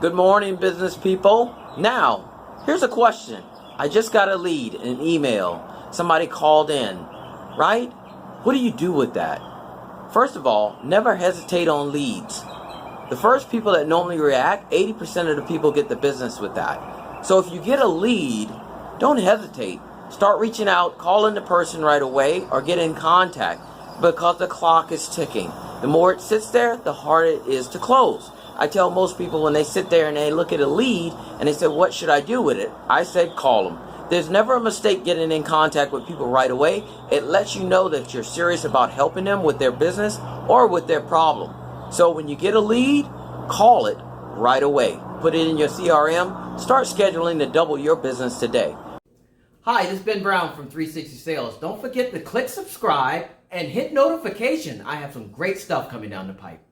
Good morning, business people. Now, here's a question. I just got a lead, an email. Somebody called in, right? What do you do with that? First of all, never hesitate on leads. The first people that normally react, 80% of the people get the business with that. So if you get a lead, don't hesitate. Start reaching out, calling the person right away, or get in contact because the clock is ticking. The more it sits there, the harder it is to close. I tell most people when they sit there and they look at a lead and they say, what should I do with it? I said, call them. There's never a mistake getting in contact with people right away. It lets you know that you're serious about helping them with their business or with their problem. So when you get a lead, call it right away. Put it in your CRM. Start scheduling to double your business today. Hi, this is Ben Brown from 360 Sales. Don't forget to click subscribe and hit notification. I have some great stuff coming down the pipe.